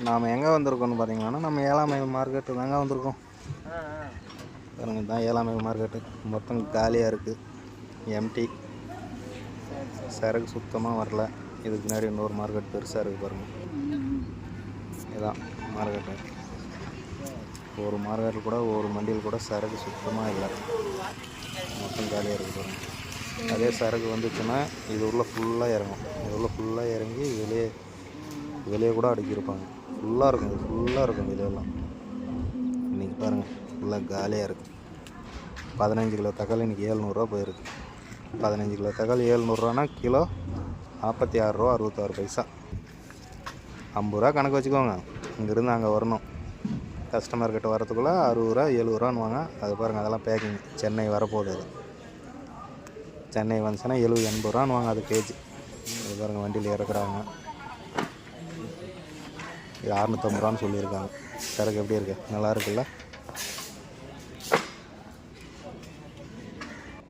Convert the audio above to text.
நாம் எங்கே வந்திருக்கோம்னு பார்த்தீங்கன்னா நம்ம 7ஆம் மைல் மார்க்கெட்டு தாங்க வந்திருக்கோம். பாருங்க, தான் 7ஆம் மைல் மார்க்கெட்டு மொத்தம் காலியாக இருக்குது, எம்டி. சரக்கு சுத்தமாக வரல. இதுக்கு முன்னாடி இன்னொரு மார்க்கெட் பெருசாக இருக்குது பாருங்கள், இதுதான் மார்க்கெட்டு. ஒரு மார்க்கெட்டில் கூட ஒரு மண்டியில் கூட சரக்கு சுத்தமாக இல்லை, மொத்தம் காலியாக இருக்குது பாருங்கள். அதே சரக்கு வந்துச்சுன்னா இது உள்ள ஃபுல்லாக இறங்கும், இது உள்ள ஃபுல்லாக இறங்கி வெளியே கூட அடுக்கியிருப்பாங்க. ஃபுல்லாக இருக்கும், இது ஃபுல்லாக இருக்கும் வெளியெல்லாம். இன்றைக்கி பாருங்கள் ஃபுல்லாக காலியாக இருக்குது. 15 கிலோ தக்காளி இன்றைக்கி 700 போயிருக்கு. 15 கிலோ தக்காளி 700 கிலோ 46 ரூபா 66 பைசா. 50 ரூபா கணக்கு வச்சுக்கோங்க. இங்கேருந்து அங்கே வரணும், கஸ்டமர் கிட்ட வரத்துக்குள்ளே 60 ரூபா 70 ரூபான்னு. அது பாருங்கள், அதெல்லாம் பேக்கிங். சென்னை வரப்போகுது, அது சென்னை வந்துச்சுன்னா 70-80 ரூபான்னு அது கேஜி. இது பாருங்கள், வண்டியில் இறக்குறாங்க. இது 650 ரூபான்னு சொல்லியிருக்காங்க. சரக்கு எப்படி இருக்குது, நல்லா இருக்குல்ல?